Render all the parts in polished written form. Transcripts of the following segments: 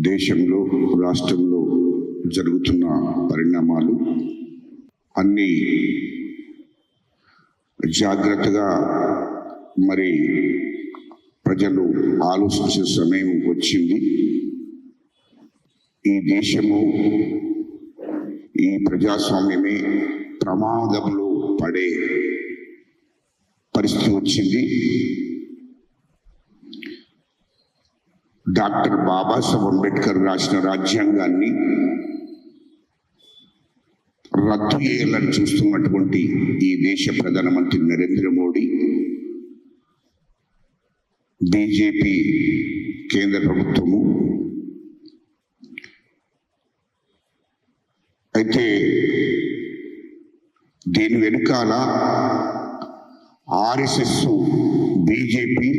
దేశంలో రాష్ట్రంలో జరుగుతున్న పరిణామాలు అన్నీ జాగ్రత్తగా మరి ప్రజలు ఆలోచించే సమయం వచ్చింది. ఈ దేశము ఈ ప్రజాస్వామ్యమే ప్రమాదంలో పడే పరిస్థితి వచ్చింది. డాక్టర్ బాబాసాహెబ్ అంబేద్కర్ రాసిన రాజ్యాంగాన్ని రద్దు చేయాలని చూస్తున్నటువంటి ఈ దేశ ప్రధానమంత్రి నరేంద్ర మోడీ, బీజేపీ కేంద్ర ప్రభుత్వము అయితే దీని వెనుకాల ఆర్ఎస్ఎస్, బీజేపీ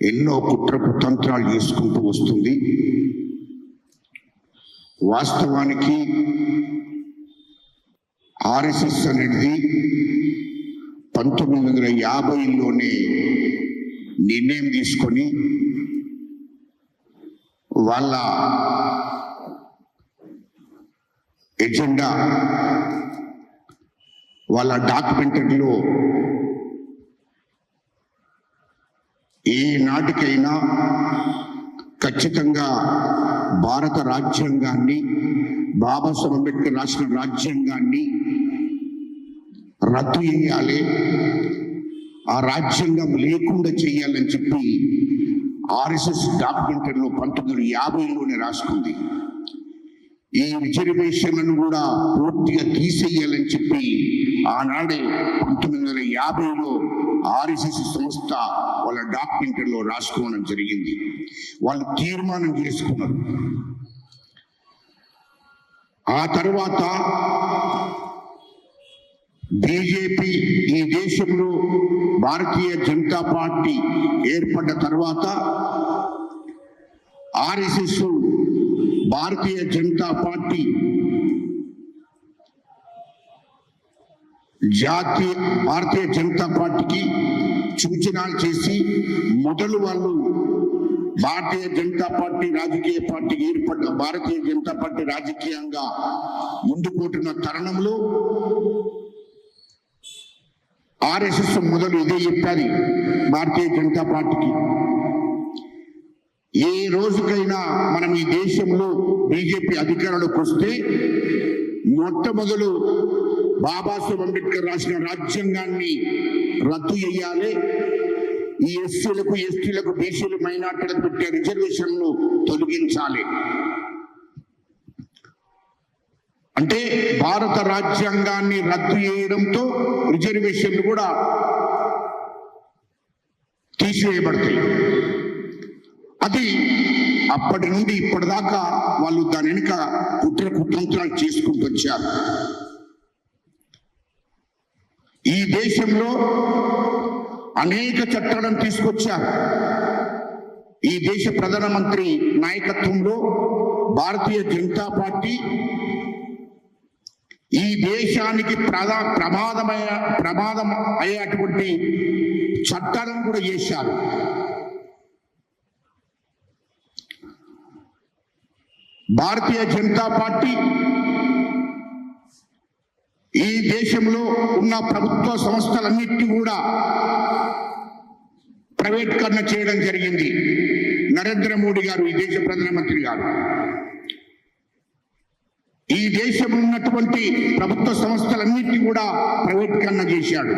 ఎన్నో కుట్ర కుతంత్రాలు చేసుకుంటూ వస్తుంది. వాస్తవానికి ఆర్ఎస్ఎస్ అనేది 1950లోనే నిర్ణయం తీసుకొని వాళ్ళ ఎజెండా, వాళ్ళ డాక్యుమెంటరీలో ఏ నాటికైనా ఖచ్చితంగా భారత రాజ్యాంగాన్ని, బాబాసాహెబ్ అంబేద్కర్ రాసిన రాజ్యాంగాన్ని రద్దు చేయాలి, ఆ రాజ్యాంగం లేకుండా చేయాలని చెప్పి ఆర్ఎస్ఎస్ డాక్యుమెంటరీలో 1950లోనే రాసుకుంది. ఈ రిజర్వేషన్లను కూడా పూర్తిగా తీసేయాలని చెప్పి ఆనాడే 1950లో ఆర్ఎస్ఎస్ సంస్థ వాళ్ళ డాక్యుమెంటరీలో రాసుకోవడం జరిగింది. వాళ్ళు తీర్మానం చేసుకున్నారు. ఆ తర్వాత బీజేపీ ఈ దేశంలో భారతీయ జనతా పార్టీ ఏర్పడ్డ తర్వాత ఆర్ఎస్ఎస్ భారతీయ జనతా పార్టీ భారతీయ జనతా పార్టీకి సూచనలు చేసి మొదలు వాళ్ళు భారతీయ జనతా పార్టీ రాజకీయ పార్టీ ఏర్పడ్డ భారతీయ జనతా పార్టీ రాజకీయంగా ముందుకుంటున్న తరుణంలో ఆర్ఎస్ఎస్ మొదలు ఇదే చెప్పాలి భారతీయ జనతా పార్టీకి, ఏ రోజుకైనా మనం ఈ దేశంలో బీజేపీ అధికారంలోకి వస్తే మొట్టమొదలు బాబాసాహెబ్ అంబేద్కర్ రాసిన రాజ్యాంగాన్ని రద్దు చేయాలి, ఈ ఎస్సీలకు, ఎస్టీలకు, బీసీలు, మైనార్టీలకు పెట్టే రిజర్వేషన్లు తొలగించాలి. అంటే భారత రాజ్యాంగాన్ని రద్దు చేయడంతో రిజర్వేషన్లు కూడా తీసివేయబడతాయి. అది అప్పటి నుండి ఇప్పటిదాకా వాళ్ళు దాని వెనుక కుట్ర కుతంత్రాలు చేసుకుంటూ వచ్చారు. ఈ దేశంలో అనేక చట్టాలను తీసుకొచ్చారు. ఈ దేశ ప్రధానమంత్రి నాయకత్వంలో భారతీయ జనతా పార్టీ ఈ దేశానికి ప్రమాదం అయ్యేటువంటి చట్టాలను కూడా చేశారు. భారతీయ జనతా పార్టీ ఈ దేశంలో ఉన్న ప్రభుత్వ సంస్థలన్నిటినీ కూడా ప్రైవేటీకరణ చేయడం జరిగింది. నరేంద్ర మోడీ గారు, ఈ దేశ ప్రధానమంత్రి గారు, ఈ దేశంలో ఉన్నటువంటి ప్రభుత్వ సంస్థలన్నిటినీ కూడా ప్రైవేటీకరణ చేశాడు.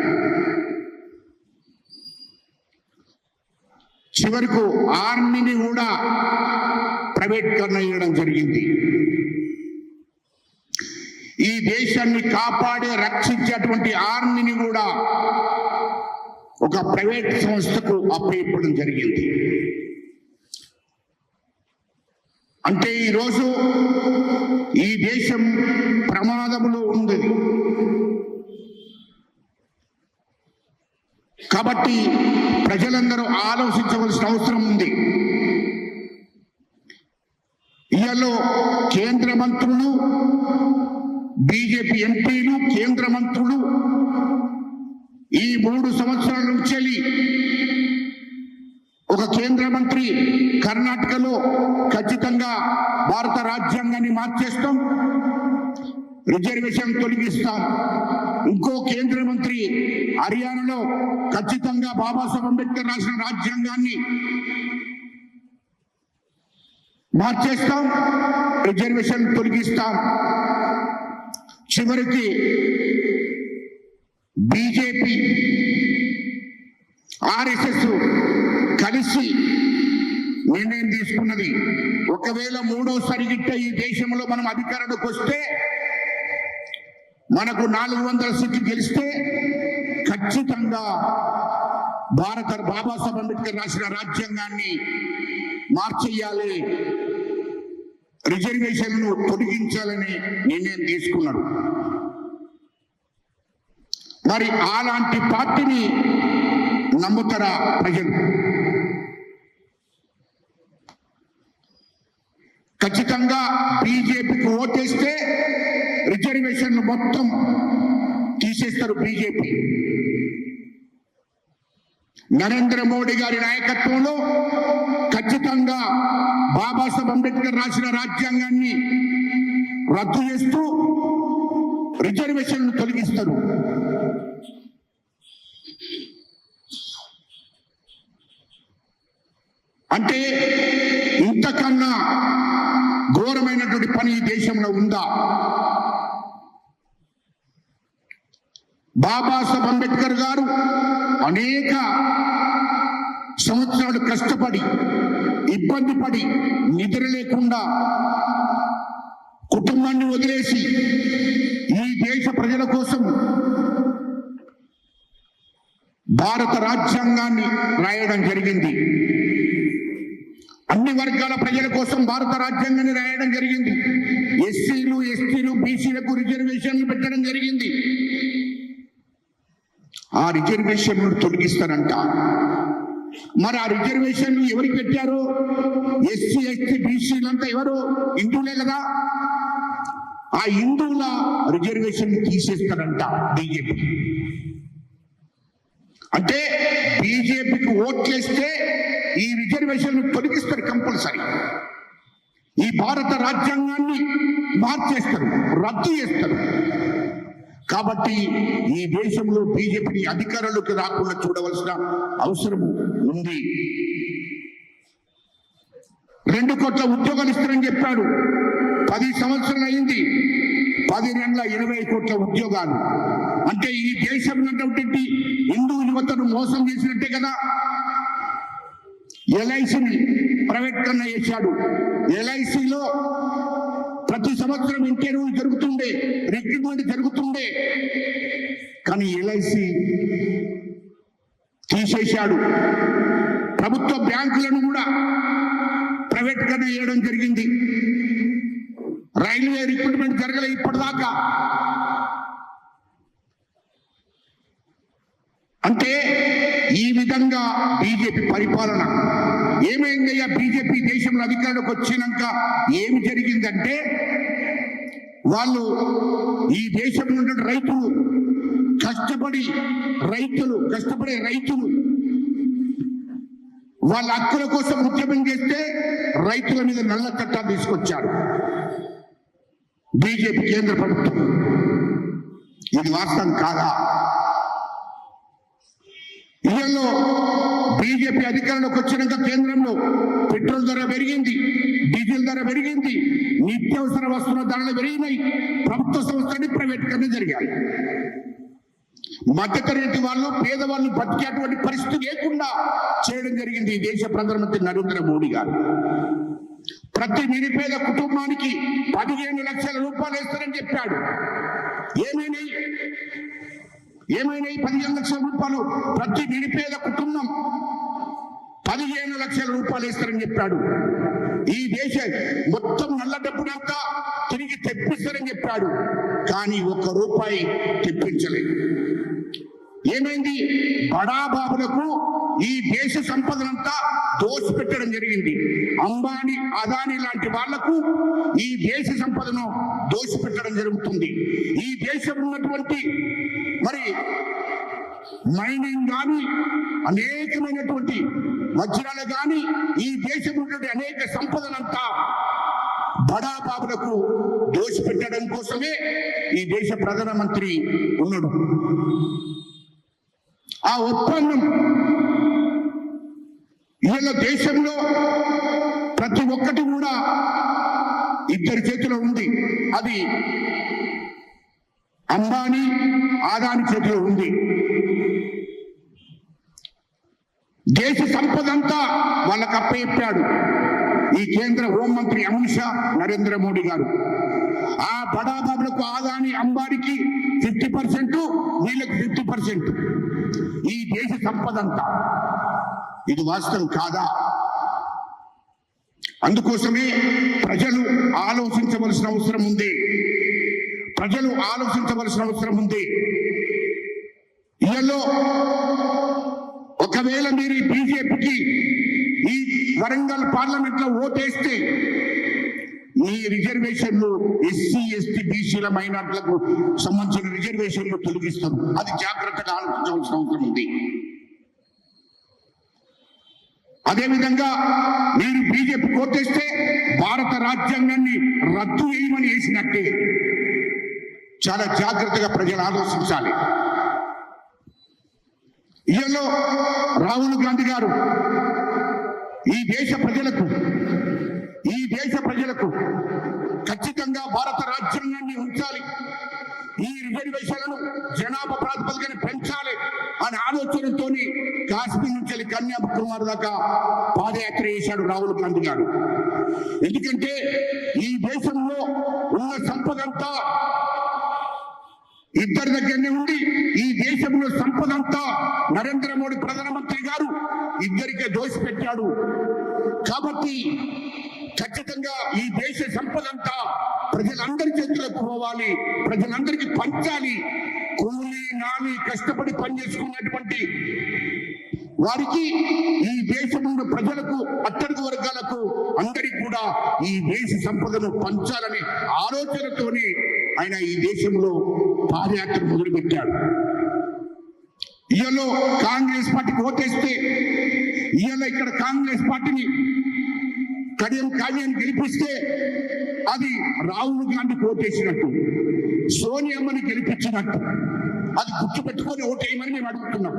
చివరకు ఆర్మీని కూడా ప్రైవేటీకరణ చేయడం జరిగింది. ఈ దేశాన్ని కాపాడే, రక్షించేటువంటి ఆర్మీని కూడా ఒక ప్రైవేట్ సంస్థకు అప్పగించడం జరిగింది. అంటే ఈరోజు ఈ దేశం ప్రమాదంలో ఉంది. కాబట్టి ప్రజలందరూ ఆలోచించవలసిన అవసరం ఉంది. ఇయాలో కేంద్ర మంత్రులు, బీజేపీ ఎంపీలు, కేంద్ర మంత్రులు ఈ 3 సంవత్సరాల నుంచి ఒక కేంద్ర మంత్రి కర్ణాటకలో ఖచ్చితంగా భారత రాజ్యాంగాన్ని మార్చేస్తాం, రిజర్వేషన్ తొలగిస్తాం. ఇంకో కేంద్ర మంత్రి హర్యానాలో ఖచ్చితంగా బాబాసాహెబ్ అంబేద్కర్ రాసిన రాజ్యాంగాన్ని మార్చేస్తాం, రిజర్వేషన్ తొలగిస్తాం. చివరికి బీజేపీ ఆర్ఎస్ఎస్ కలిసి నిర్ణయం తీసుకున్నది, ఒకవేళ మూడోసారి గిట్ట ఈ దేశంలో మనం అధికారంలోకి వస్తే, మనకు 400 సీట్లు గెలిస్తే ఖచ్చితంగా బాబాసాహెబ్ అంబేద్కర్ రాసిన రాజ్యాంగాన్ని మార్చేయాలి, రిజర్వేషన్లను తొలగించాలని నిర్ణయం తీసుకున్నారు. మరి అలాంటి పార్టీని నమ్ముతారా ప్రజలు? ఖచ్చితంగా బీజేపీకి ఓటేస్తే రిజర్వేషన్లు మొత్తం తీసేస్తారు బీజేపీ. నరేంద్ర మోడీ గారి నాయకత్వంలో ఖచ్చితంగా బాబాసాహెబ్ అంబేద్కర్ రాసిన రాజ్యాంగాన్ని రద్దు చేస్తూ రిజర్వేషన్లు తొలగిస్తారు. అంటే ఇంతకన్నా ఘోరమైనటువంటి పని ఈ దేశంలో ఉందా? బాబాసాహెబ్ అంబేద్కర్ గారు అనేక సంవత్సరాలు కష్టపడి, ఇబ్బంది పడి, నిద్ర లేకుండా కుటుంబాన్ని వదిలేసి ఈ దేశ ప్రజల కోసం భారత రాజ్యాంగాన్ని రాయడం జరిగింది. అన్ని వర్గాల ప్రజల కోసం భారత రాజ్యాంగాన్ని రాయడం జరిగింది. ఎస్సీలు, ఎస్టీలు, బీసీలకు రిజర్వేషన్లు పెట్టడం జరిగింది. ఆ రిజర్వేషన్లు తొలగిస్తారంట. మరి ఆ రిజర్వేషన్లు ఎవరికి పెట్టారు? ఎస్సీ, ఎస్టీ, బీసీలంతా ఎవరు? హిందువులే కదా. ఆ హిందువుల రిజర్వేషన్లు తీసేస్తారంట బీజేపీ. అంటే బీజేపీకి ఓట్లేస్తే ఈ రిజర్వేషన్లు తొలగిస్తారు కంపల్సరీ. ఈ భారత రాజ్యాంగాన్ని మార్చేస్తారు, రద్దు చేస్తారు. కాబట్టి ఈ దేశంలో బీజేపీని అధికారంలోకి రాకుండా చూడవలసిన అవసరం ఉంది. 2 కోట్ల ఉద్యోగాలు ఇస్తారని చెప్పాడు. 10 సంవత్సరాలు అయింది, 10 నెలల 20 కోట్ల ఉద్యోగాలు. అంటే ఈ దేశంలో హిందూ యువతను మోసం చేసినట్టే కదా. ఎల్ఐసిని ప్రైవేట్ కన్నా చేశాడు. ఎల్ఐసిలో ప్రతి సంవత్సరం ఇంటర్వ్యూ జరుగుతుండే, రిక్రూట్మెంట్ జరుగుతుండే, కానీ ఎల్ఐసి తీసేశాడు. ప్రభుత్వ బ్యాంకులను కూడా ప్రైవేట్ కన్నా చేయడం జరిగింది. రైల్వే రిక్రూట్మెంట్ జరగలేదు ఇప్పటిదాకా. అంటే ఈ విధంగా బీజేపీ పరిపాలన ఏమైందయ్యా? బీజేపీ దేశంలో అధికారంలోకి వచ్చినాక ఏమి జరిగిందంటే, వాళ్ళు ఈ దేశంలో ఉన్న కష్టపడే రైతులు వాళ్ళ హక్కుల కోసం ఉద్యమం చేస్తే రైతుల మీద నల్ల చట్టాలు తీసుకొచ్చారు బీజేపీ కేంద్ర ప్రభుత్వం. ఇది వాస్తవం కాదా? ఇళ్లలో బీజేపీ అధికారంలోకి వచ్చినాక కేంద్రంలో పెట్రోల్ ధర పెరిగింది, డీజిల్ ధర పెరిగింది, నిత్యావసర వస్తువుల ధరలు పెరిగినాయి. ప్రభుత్వ సంస్థలని ప్రైవేటీకరణ జరిగాయి. మధ్యతరగతి వాళ్ళు, పేదవాళ్ళు బతికేటువంటి పరిస్థితి లేకుండా చేయడం జరిగింది ఈ దేశ ప్రధానమంత్రి నరేంద్ర మోడీ గారు. ప్రతి నిరుపేద కుటుంబానికి 15 లక్షల రూపాయలు ఇస్తారని చెప్పాడు. ఏమైనాయి 15 లక్షల రూపాయలు? ప్రతి నిరుపేద కుటుంబం 15 లక్షల రూపాయలు ఇస్తారని చెప్పాడు. ఈ దేశ మొత్తం నల్ల డబ్బునంతా తిరిగి తెప్పిస్తారని చెప్పాడు. కానీ 1 రూపాయి తెప్పించలేదు. ఏమైంది? బడాబాబులకు ఈ దేశ సంపదనంతా దోచిపెట్టడం జరిగింది. అంబానీ, అదానీ లాంటి వాళ్లకు ఈ దేశ సంపదను దోచిపెట్టడం జరుగుతుంది. ఈ దేశంలో ఉన్నటువంటి మరి మైనింగ్ కానీ అనేకమైనటువంటి వజ్రాలు కానీ ఈ దేశంలో అనేక సంపదనంతా బడాబాబులకు దోషిపెట్టడం కోసమే ఈ దేశ ప్రధానమంత్రి ఉన్నాడు. ఆ ఒప్పందం ఇవాళ దేశంలో ప్రతి ఒక్కటి కూడా ఇద్దరి చేతిలో ఉంది. అది అంబానీ ఆదాని చేతిలో ఉంది. దేశ సంపద అంతా వాళ్ళకు అప్పచెప్పాడు ఈ కేంద్ర హోంమంత్రి అమిత్ షా, నరేంద్ర మోడీ గారు. ఆ బడాబాబులకు ఆదాని అంబానీకి 50%, వీళ్ళకి 50%. ఈ దేశ సంపద అంతా. ఇది వాస్తవం కాదా? అందుకోసమే ప్రజలు ఆలోచించవలసిన అవసరం ఉంది. ప్రజలు ఆలోచించవలసిన అవసరం ఉంది. ఇళ్లలో ఒకవేళ మీరు బీజేపీకి ఈ వరంగల్ పార్లమెంట్ లో ఓటేస్తే మీ రిజర్వేషన్లు ఎస్సీ, ఎస్టీ, బీసీల మైనార్టీలకు సంబంధించిన రిజర్వేషన్లు తొలగిస్తారు. అది జాగ్రత్తగా ఆలోచించవలసిన అవసరం ఉంది. అదేవిధంగా మీరు బీజేపీ ఓటేస్తే భారత రాజ్యాంగాన్ని రద్దు చేయమని వేసినట్టే. చాలా జాగ్రత్తగా ప్రజలు ఆలోచించాలి. ఇయలో రాహుల్ గాంధీ గారు ఈ దేశ ప్రజలకు ఖచ్చితంగా భారత రాజ్యాంగాన్ని ఉంచాలి, ఈ రిజర్వేషన్లను జనాభా ప్రాతిపదికన పెంచాలి అనే ఆలోచనతో కాశ్మీర్ నుంచి కన్యాకుమారి దాకా పాదయాత్ర చేశాడు రాహుల్ గాంధీ గారు. ఎందుకంటే ఈ దేశంలో ఉన్న సంపదంతా ఇద్దరి దగ్గరనే ఉండి, ఈ దేశంలో సంపదంతా నరేంద్ర మోడీ ప్రధానమంత్రి గారు ఇద్దరికే దోషిపెట్టాడు. కాబట్టి ఖచ్చితంగా ఈ దేశ సంపదంతా ప్రజలందరి చేతులకు పోవాలి, ప్రజలందరికీ పంచాలి. కూలీ నాలి కష్టపడి పనిచేసుకున్నటువంటి వారికి, ఈ దేశంలో ప్రజలకు, అట్టడుగు వర్గాలకు అందరికీ కూడా ఈ దేశ సంపదను పంచాలని ఆలోచనతోనే ఆయన ఈ దేశంలో పాదయాత్ర మొదలుపెట్టాడు. ఇవాళ కాంగ్రెస్ పార్టీకి ఓటేస్తే, ఇవాళ ఇక్కడ కాంగ్రెస్ పార్టీని కడియం కావ్యాన్ని గెలిపిస్తే అది రాహుల్ గాంధీకి ఓటేసినట్టు, సోనియమ్మని గెలిపించినట్టు. అది గుర్తుపెట్టుకొని ఓటేయమని మేము అడుగుతున్నాం.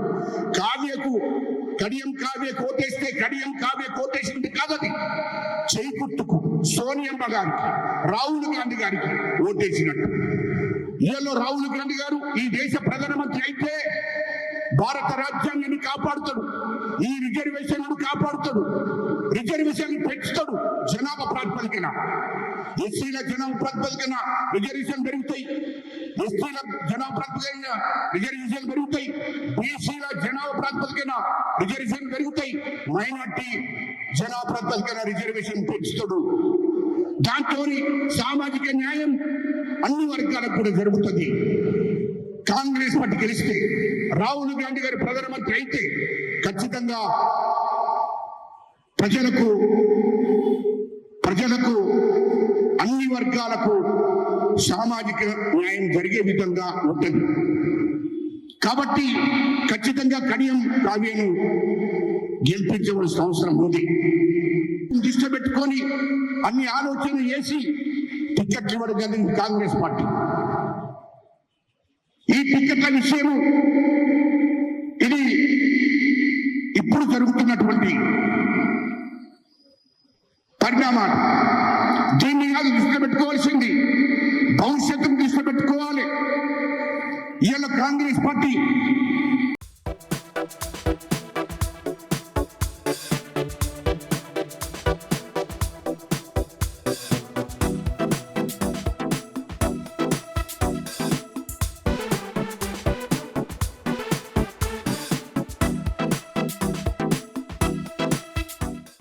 కడియం కావ్యకు ఓటేస్తే కడియం కావ్యకు ఓటేసింది కాదది, చేయి గుర్తుకు సోనియమ్మ గారికి, రాహుల్ గాంధీ గారికి ఓటేసినట్టు. ఇవాళ రాహుల్ గాంధీ గారు ఈ దేశ ప్రధానమంత్రి అయితే భారత రాజ్యాంగాన్ని కాపాడుతాడు, ఈ రిజర్వేషన్లను కాపాడుతాడు, రిజర్వేషన్ పెంచుతాడు. జనాభా ప్రాతిపదికన ఎస్సీల జనాభా ప్రాతిపదికన రిజర్వేషన్ పెరుగుతాయి, ఎస్టీల జనాభా ప్రాతిపదికన రిజర్వేషన్ పెరుగుతాయి, బీసీల జనాభా ప్రాతిపదికన రిజర్వేషన్ పెరుగుతాయి, మైనార్టీ జనాభా ప్రాతిపదికన రిజర్వేషన్ పెంచుతాడు. దాంతో సామాజిక న్యాయం అన్ని వర్గాలకు కూడా జరుగుతుంది. కాంగ్రెస్ పార్టీ గెలిస్తే, రాహుల్ గాంధీ గారు ప్రధానమంత్రి అయితే ఖచ్చితంగా ప్రజలకు అన్ని వర్గాలకు సామాజిక న్యాయం జరిగే విధంగా ఉంటుంది. కాబట్టి ఖచ్చితంగా కడియం కావ్యను గెలిపించవలసిన అవసరం ఉంది. దృష్టి పెట్టుకొని అన్ని ఆలోచనలు చేసి టికెట్లు ఇవ్వడం జరిగింది కాంగ్రెస్ పార్టీ. ఈ టికెట్ల విషయం ఇది ఇప్పుడు జరుగుతున్నటువంటి పరిణామాలు. దీన్ని కాదు దృష్టిలో పెట్టుకోవాల్సింది, భవిష్యత్తును దృష్టిలో పెట్టుకోవాలి. ఇవాళ కాంగ్రెస్ పార్టీ